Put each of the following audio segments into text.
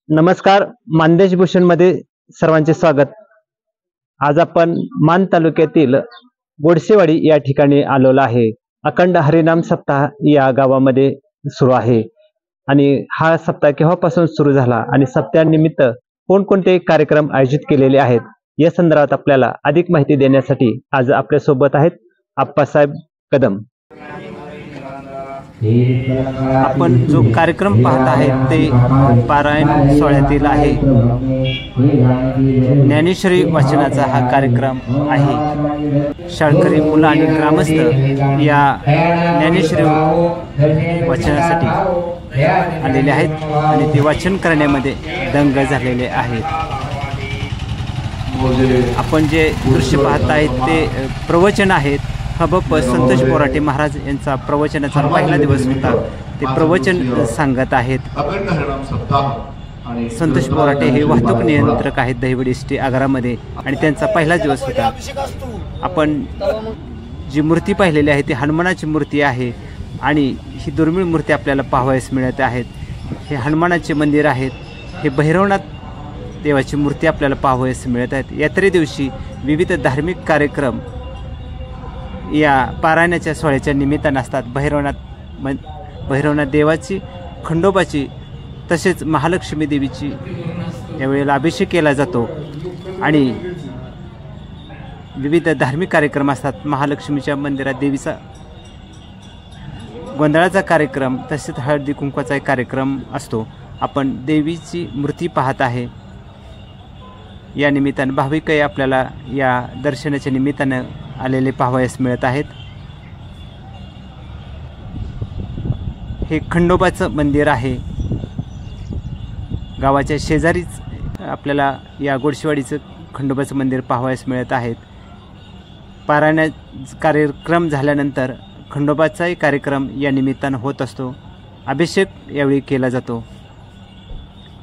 नमस्कार. मानदेश भूषण मध्ये सर्वांचे स्वागत. आज आपण मान तालुक्यातील गोडसेवाडी या ठिकाणी आलेलो आहे. अखंड हरिनाम सप्ताह या गावामध्ये सुरू आहे आणि हा सप्ताह केव्हापासून सुरू झाला आणि सप्ताहानिमित्त कोणकोणते कार्यक्रम आयोजित केलेले आहेत या संदर्भात आपल्याला अधिक माहिती देण्यासाठी आज आपल्या सोबत आहेत आप्पासाहेब कदम. आपण जो कार्यक्रम पाहत आहेत ते पारायण सोहळ्यातील आहे. ज्ञानेश्वरी वाचनाचा हा कार्यक्रम आहे. शाळकरी मुलं आणि ग्रामस्थ या ज्ञानेश्वरी वाचनासाठी आलेले आहेत आणि ते वाचन करण्यामध्ये दंग झालेले आहेत. आपण जे दृश्य पाहत आहेत ते प्रवचन आहेत. हबप संतोष बोराटे महाराज यांचा प्रवचनाचा पहिला दिवस होता. ते प्रवचन सांगत आहेत. संतोष बोराटे हे वाहतूक नियंत्रक आहेत दहिवडी एस टी आगारामध्ये आणि त्यांचा पहिला दिवस होता. आपण जी मूर्ती पाहिलेली आहे ती हनुमानाची मूर्ती आहे आणि ही दुर्मिळ मूर्ती आपल्याला पाहावयास मिळत आहेत. हे हनुमानाचे मंदिर आहेत. हे भैरवनाथ देवाची मूर्ती आपल्याला पाहावयास मिळत आहेत. यात्रे दिवशी विविध धार्मिक कार्यक्रम या पारायणाच्या सोहळ्याच्या निमित्तानं असतात. भैरवनाथ देवाची, खंडोबाची तसेच महालक्ष्मी देवीची यावेळेला अभिषेक केला जातो आणि विविध धार्मिक कार्यक्रम असतात. महालक्ष्मीच्या मंदिरात देवीचा गोंधळाचा कार्यक्रम तसेच हळदी कुंकवाचा एक कार्यक्रम असतो. आपण देवीची मूर्ती पाहत आहे. या निमित्तानं भाविकही आपल्याला या दर्शनाच्या निमित्तानं आलेले पाहावयास मिळत आहेत. हे खंडोबाचं मंदिर आहे. गावाच्या शेजारीच आपल्याला या गोडसेवाडीचं खंडोबाचं मंदिर पाहावयास मिळत आहेत. पारायण कार्यक्रम झाल्यानंतर खंडोबाचाही कार्यक्रम या निमित्तानं होत असतो. अभिषेक यावेळी केला जातो.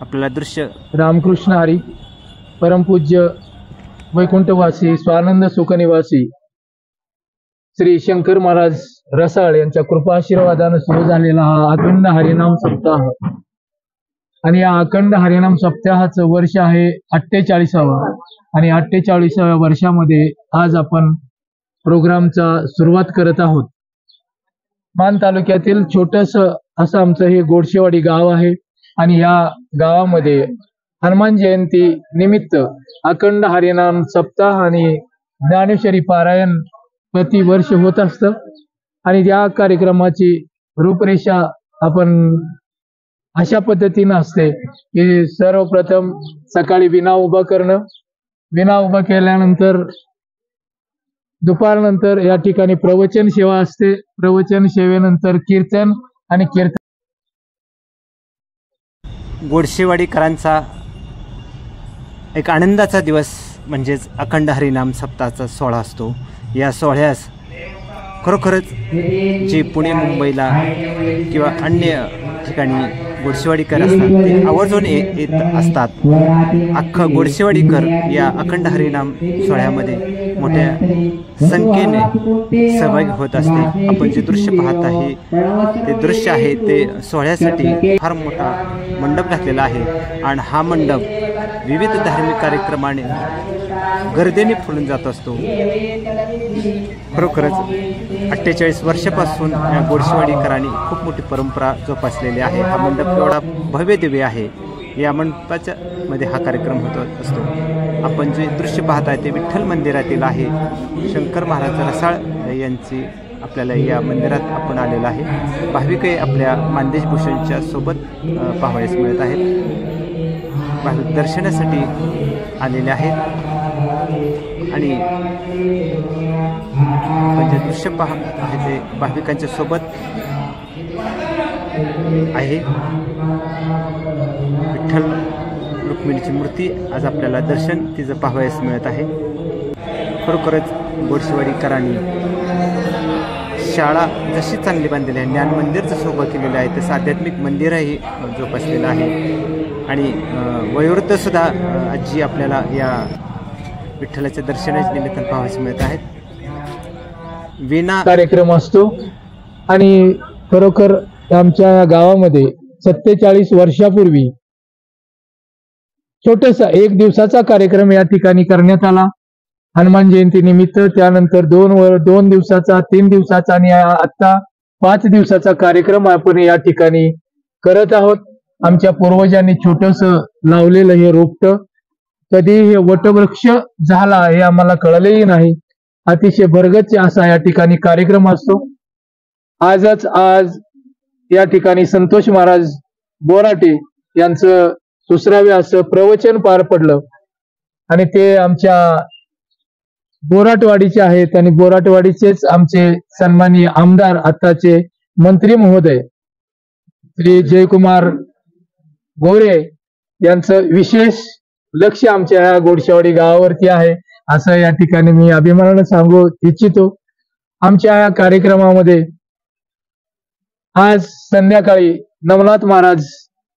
आपल्याला दृश्य रामकृष्ण हरी परमपूज्य वैकुंठवासी स्वानंद सुखनिवासी श्री शंकर महाराज रसाळ यांच्या कृपा आशीर्वादाने सुरू झालेला हा अखंड हरिनाम सप्ताह आणि या अखंड हरिनाम सप्ताहाचं वर्ष आहे 48वा आणि 48व्या वर्षामध्ये आज आपण प्रोग्रामचा सुरुवात करत आहोत. मान तालुक्यातील छोटस असं आमचं हे गोडसेवाडी गाव आहे आणि या गावामध्ये हनुमान जयंती निमित्त अखंड हरिनाम सप्ताह आणि ज्ञानेश्वरी पारायण प्रतिवर्ष होत असतं आणि या कार्यक्रमाची रूपरेषा आपण अशा पद्धतीनं असते की सर्वप्रथम सकाळी विणा उभा करणं. विणा उभा केल्यानंतर दुपारनंतर या ठिकाणी प्रवचन सेवा असते. प्रवचन सेवेनंतर कीर्तन आणि गोडसेवाडीकरांचा एक आनंदाचा दिवस म्हणजेच अखंड हरिनाम सप्ताहाचा सोहळा असतो. या सोहळ्यास खरोखरच जे पुणे मुंबईला किंवा अन्य ठिकाणी गोडसेवाडीकर असतात ते आवर्जून येत असतात. अख्खं गोडसेवाडीकर या अखंड हरिनाम सोहळ्यामध्ये मोठ्या संख्येने सहभागी होत असते. आपण जे दृश्य पाहत आहे ते दृश्य आहे ते सोहळ्यासाठी फार मोठा मंडप घातलेला आहे आणि हा मंडप विविध धार्मिक कार्यक्रमाने गर्दीने फुलून जात असतो. खरोखरच 48 वर्षापासून या गोडसेवाडीकरांनी खूप मोठी परंपरा जोपासलेली आहे. हा मंडप एवढा भव्य दिव्य आहे. या मंडपाच्या मध्ये हा कार्यक्रम होत असतो. आपण जे दृश्य पाहत आहे ते विठ्ठल मंदिरातील आहे. शंकर महाराज रसाळ यांची आपल्याला या मंदिरात आपण आलेला आहे. भाविकही आपल्या मानदेश भूषणच्या सोबत पाहावयास मिळत आहेत. भाविक दर्शनासाठी आलेले आहेत आणि आपण जे दृश्य पाहत आहे ते भाविकांच्या सोबत आहे. विठ्ठल रुक्मिणीची मूर्ती आज आपल्याला दर्शन तिचं पाहावयास मिळत आहे. खरोखरच गोडसेवाडीकरांनी शाळा जशी चांगली बांधलेली आहे, ज्ञान मंदिर जसं उभं केलेलं आहे तसं आध्यात्मिक मंदिरही जोपासलेलं आहे आणि वयोवृद्ध सुद्धा आजी आपल्याला या विठ्ठलाच्या दर्शनाच्या निमित्तानं पाहावयास मिळत आहेत. विना कार्यक्रम असतो आणि खरोखर आमच्या या गावामध्ये 47 वर्षापूर्वी छोटासा 1 दिवसाचा कार्यक्रम या ठिकाणी करण्यात आला हनुमान जयंती निमित्त. त्यानंतर 2 दिवसाचा, 3 दिवसाचा आणि आता 5 दिवसाचा कार्यक्रम आपण या ठिकाणी करत आहोत. आमच्या पूर्वजांनी छोटस लावलेलं हे रोपट कधी हे वटवृक्ष झाला हे आम्हाला कळलेही नाही. अतिशय भरगच्च असा या ठिकाणी कार्यक्रम असतो. आज या ठिकाणी संतोष महाराज बोराटे यांचं 2वे असं प्रवचन पार पडलं आणि ते आमच्या बोराटवाडीचे आहेत आणि बोराटवाडीचेच आमचे सन्माननीय आमदार आताचे मंत्री महोदय श्री जयकुमार गोरे यांचं विशेष लक्ष आमच्या ह्या गोडशेवाडी गावावरती आहे असं या ठिकाणी मी अभिमानाने सांगू इच्छितो. आमच्या या कार्यक्रमामध्ये आज संध्याकाळी नवनाथ महाराज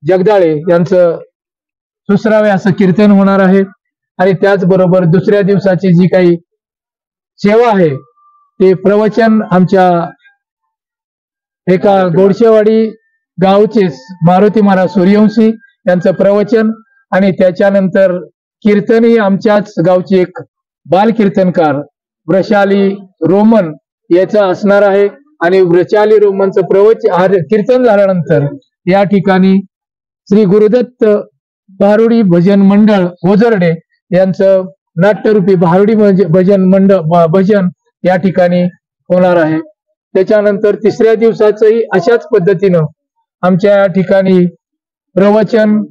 जगदाळे यांचं 2वे असं कीर्तन होणार आहे आणि त्याचबरोबर 2ऱ्या दिवसाची जी काही सेवा आहे ते प्रवचन आमच्या एका गोडशेवाडी गावचेच मारुती महाराज सूर्यवंशी यांचं प्रवचन आणि त्याच्यानंतर कीर्तन ही आमच्याच गावची एक बाल कीर्तनकार वृषाली रोमन याचं असणार आहे आणि वृषाली रोमनचं प्रवचन कीर्तन झाल्यानंतर या ठिकाणी श्री गुरुदत्त भारुडी भजन मंडळ ओझरडे यांचं नाट्यरूपी भारुडी भजन या ठिकाणी होणार आहे. त्याच्यानंतर 3ऱ्या दिवसाचंही अशाच पद्धतीनं आमच्या या ठिकाणी प्रवचन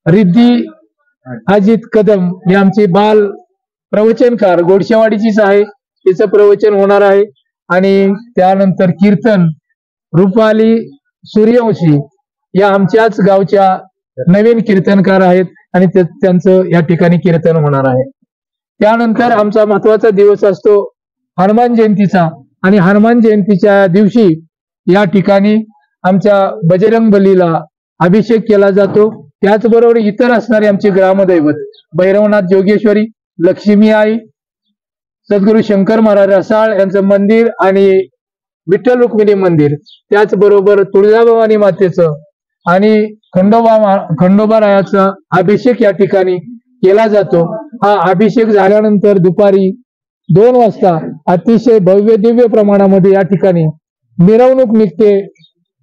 रिद्धी अजित कदम ही आमची बाल प्रवचनकार गोडशेवाडीचीच आहे, तिचं प्रवचन होणार आहे आणि त्यानंतर कीर्तन रुपाली सूर्यवंशी या आमच्याच गावच्या नवीन कीर्तनकार आहेत आणि त्यांचं या ठिकाणी कीर्तन होणार आहे. त्यानंतर आमचा महत्वाचा दिवस असतो हनुमान जयंतीचा आणि हनुमान जयंतीच्या दिवशी या ठिकाणी आमच्या बजरंग बलीला अभिषेक केला जातो. त्याचबरोबर इतर असणारे आमचे ग्रामदैवत भैरवनाथ जोगेश्वरी, लक्ष्मी आई, सद्गुरू शंकर महाराज रसाळ यांचं मंदिर आणि विठ्ठल रुक्मिणी मंदिर, त्याचबरोबर तुळजाभवानी मातेचं आणि खंडोबा रायाचा अभिषेक या ठिकाणी केला जातो. हा अभिषेक झाल्यानंतर दुपारी 2 वाजता अतिशय भव्य दिव्य प्रमाणामध्ये या ठिकाणी मिरवणूक निघते.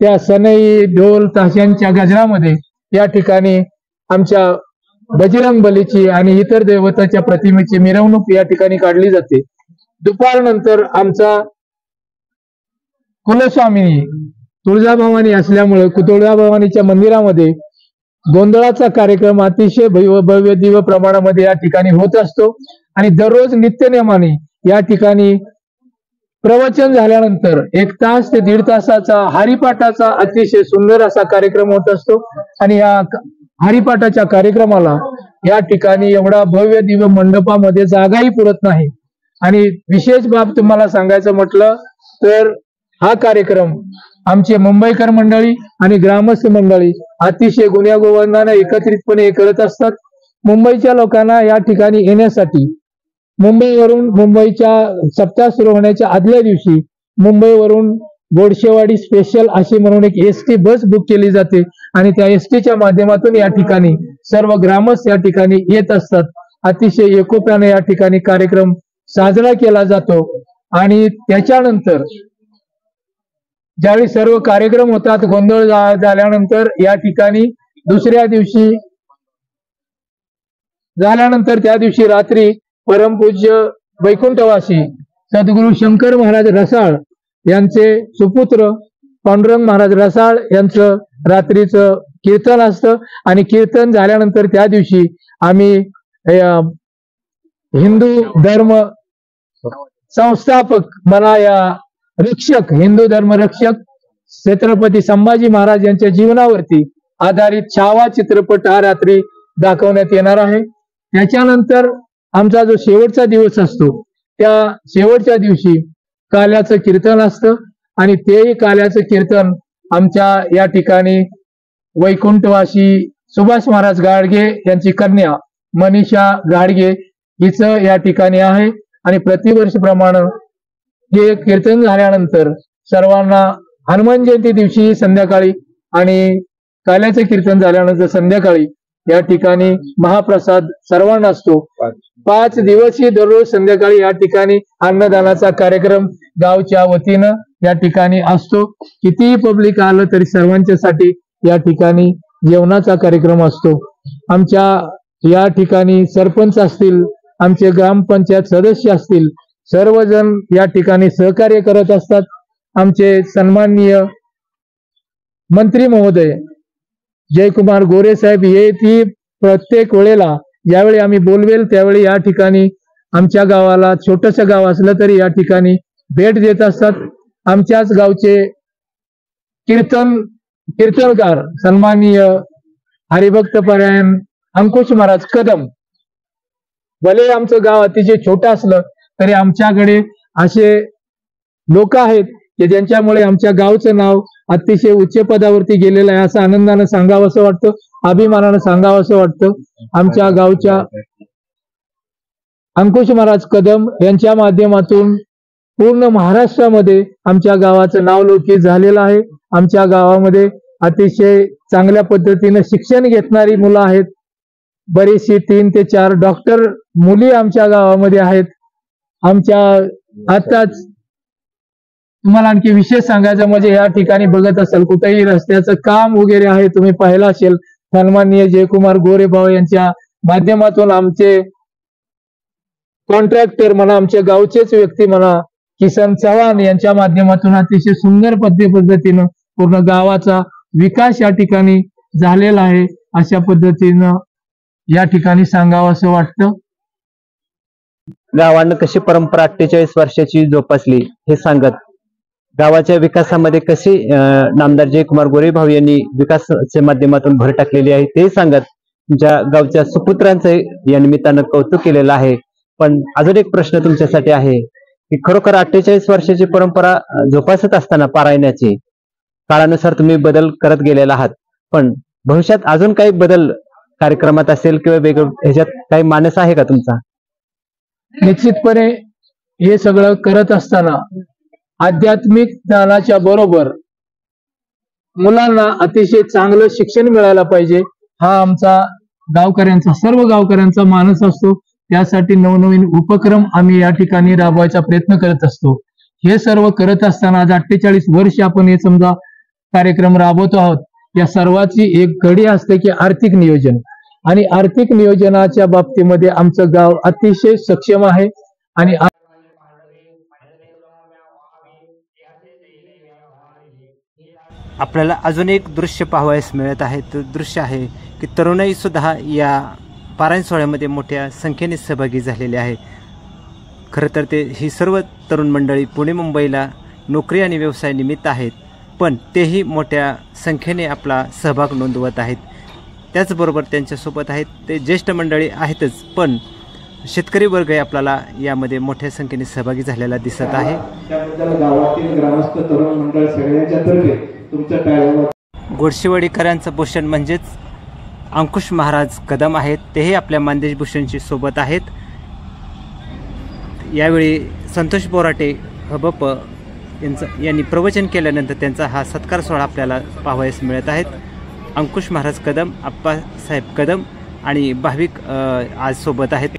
त्या सनई ढोल ताशांच्या गजरामध्ये या ठिकाणी आमच्या बजरंग बलीची आणि इतर देवताच्या प्रतिमेची मिरवणूक या ठिकाणी काढली जाते. दुपारनंतर आमचा कुलस्वामिनी तुळजाभवानी असल्यामुळे तुळजाभवानीच्या मंदिरामध्ये गोंधळाचा कार्यक्रम अतिशय भव्य दिव्य प्रमाणामध्ये या ठिकाणी होत असतो आणि दररोज नित्यनेमाने या ठिकाणी प्रवचन झाल्यानंतर 1 तास ते 1.5 तासाचा हरिपाठाचा अतिशय सुंदर असा कार्यक्रम होत असतो आणि या हरिपाठाच्या कार्यक्रमाला या ठिकाणी एवढा भव्य दिव्य मंडपामध्ये जागाही पुरत नाही. आणि विशेष बाब तुम्हाला सांगायचं म्हटलं तर हा कार्यक्रम आमचे मुंबईकर मंडळी आणि ग्रामस्थ मंडळी अतिशय गुण्यागोविंदाने एकत्रितपणे करत असतात. मुंबईच्या लोकांना या ठिकाणी येण्यासाठी मुंबईवरून मुंबईच्या सप्ताह सुरू होण्याच्या आदल्या दिवशी मुंबईवरून गोडशेवाडी स्पेशल अशी म्हणून एक एसटी बस बुक केली जाते आणि त्या एसटीच्या माध्यमातून या ठिकाणी सर्व ग्रामस्थ या ठिकाणी येत असतात. अतिशय एकोप्याने या ठिकाणी कार्यक्रम साजरा केला जातो आणि त्याच्यानंतर ज्यावेळी सर्व कार्यक्रम होतात गोंधळ झाल्यानंतर या ठिकाणी 2ऱ्या दिवशी झाल्यानंतर त्या दिवशी रात्री परमपूज्य वैकुंठवासी सद्गुरू शंकर महाराज रसाळ यांचे सुपुत्र पांडुरंग महाराज रसाळ यांचं रात्रीचं कीर्तन असतं आणि कीर्तन झाल्यानंतर त्या दिवशी आम्ही हिंदू धर्म संस्थापक मला या रक्षक हिंदू धर्म रक्षक छत्रपती संभाजी महाराज यांच्या जीवनावरती आधारित छावा चित्रपट हा रात्री दाखवण्यात येणार आहे. त्याच्यानंतर आमचा जो शेवटचा दिवस असतो त्या शेवटच्या दिवशी काल्याचं कीर्तन असतं आणि तेही काल्याचं कीर्तन आमच्या या ठिकाणी वैकुंठवासी सुभाष महाराज गाडगे यांची कन्या मनीषा गाडगे हिचं या ठिकाणी आहे आणि प्रतिवर्षप्रमाणे हे कीर्तन झाल्यानंतर सर्वांना हनुमान जयंती दिवशी संध्याकाळी आणि काल्याचं कीर्तन झाल्यानंतर संध्याकाळी या ठिकाणी महाप्रसाद सर्वांना असतो. 5 दिवसही दररोज संध्याकाळी या ठिकाणी अन्नदानाचा कार्यक्रम गावच्या वतीनं या ठिकाणी असतो. कितीही पब्लिक आलं तरी सर्वांच्यासाठी या ठिकाणी जेवणाचा कार्यक्रम असतो. आमच्या या ठिकाणी सरपंच असतील, आमचे ग्रामपंचायत सदस्य असतील, सर्वजण या ठिकाणी सहकार्य करत असतात. आमचे सन्माननीय मंत्री महोदय जयकुमार गोरे साहेब हे ती प्रत्येक वेळेला ज्यावेळी आम्ही बोलवेल त्यावेळी या ठिकाणी आमच्या गावाला, छोटंसं गाव असलं तरी या ठिकाणी भेट देत असतात. आमच्याच गावचे कीर्तनकार सन्माननीय हरिभक्त परायण अंकुश महाराज कदम, भले आमचं गाव अतिशय छोटं असलं तरी आमच्याकडे असे लोक आहेत की ज्यांच्यामुळे आमच्या गावचं नाव अतिशय उच्च पदावरती गेलेलं आहे, असं आनंदानं सांगावं असं वाटतं, अभिमानानं सांगावं असं वाटतं. आमच्या गावच्या अंकुश महाराज कदम यांच्या माध्यमातून पूर्ण महाराष्ट्रामध्ये आमच्या गावाचं नावलौकिक झालेलं आहे. आमच्या गावामध्ये अतिशय चांगल्या पद्धतीनं शिक्षण घेणारी मुलं आहेत. बरीचशी 3 ते 4 डॉक्टर मुली आमच्या गावामध्ये आहेत. आमच्या आताच तुम्हाला आणखी विशेष सांगायचं म्हणजे या ठिकाणी बघत असाल कुठेही रस्त्याचं काम वगैरे आहे, तुम्ही पाहिलं असेल, सन्माननीय जयकुमार गोरे भाऊ यांच्या माध्यमातून आमचे कॉन्ट्रॅक्टर म्हणा, आमच्या गावचेच व्यक्ती म्हणा, किसन चव्हाण यांच्या माध्यमातून अतिशय सुंदर पद्धतीनं पूर्ण गावाचा विकास या ठिकाणी झालेला आहे. अशा पद्धतीनं या ठिकाणी सांगावं असं वाटतं. गावानं कशी परंपरा 48 वर्षाची जोपासली हे सांगत गावाच्या विकासामध्ये कशी नामदार जयकुमार गोरे भाऊ यांनी विकासाच्या माध्यमातून भर टाकलेली आहे ते सांगत तुमच्या गावच्या सुपुत्रांचं या निमित्तानं कौतुक केलेलं आहे. पण अजून एक प्रश्न तुमच्यासाठी आहे की खरोखर 48 वर्षाची परंपरा जोपासत असताना पारायणाची काळानुसार तुम्ही बदल करत गेलेला आहात, पण भविष्यात अजून काही बदल कार्यक्रमात असेल किंवा वेगळं ह्याच्यात काही मानस आहे का तुमचा? निश्चितपणे हे सगळं करत असताना आध्यात्मिक ज्ञानाच्या बरोबर मुलांना अतिशय चांगलं शिक्षण मिळायला पाहिजे हा आमचा गावकऱ्यांचा, सर्व गावकऱ्यांचा मानस असतो. त्यासाठी नवनवीन उपक्रम आम्ही या ठिकाणी राबवायचा प्रयत्न करत असतो. हे सर्व करत असताना आज 48 वर्ष आपण हे समजा कार्यक्रम राबवतो आहोत. या सर्वाची एक कडी असते की आर्थिक नियोजन, आणि आर्थिक नियोजनाच्या बाबतीमध्ये आमचं गाव अतिशय सक्षम आहे. आणि आपल्याला अजून एक दृश्य पाहावयास मिळत आहे. ते दृश्य आहे की तरुणाई सुद्धा या पारायण सोहळ्यामध्ये मोठ्या संख्येने सहभागी झालेले आहे. खरं तर ही सर्व तरुण मंडळी पुणे मुंबईला नोकरी आणि व्यवसाय निमित्त आहेत, पण तेही मोठ्या संख्येने आपला सहभाग नोंदवत आहेत. त्याचबरोबर त्यांच्यासोबत आहेत ते ज्येष्ठ मंडळी आहेतच, पण शेतकरी वर्गही आपल्याला यामध्ये मोठ्या संख्येने सहभागी झालेला दिसत आहे. गावातील ग्रामस्थ तरुण मंडळ सगळ्यांच्या तर्फे तुमच्या टाळ्या गोडशेवाडीकरांचं भूषण म्हणजेच अंकुश महाराज कदम आहेत, तेही आपल्या मानदेश भूषणशी सोबत आहेत. यावेळी संतोष बोराटे हबप यांनी प्रवचन केल्यानंतर त्यांचा हा सत्कार सोहळा आपल्याला पाहावयास मिळत आहेत. अंकुश महाराज कदम, आप्पासाहेब कदम आणि भाविक आज सोबत आहेत.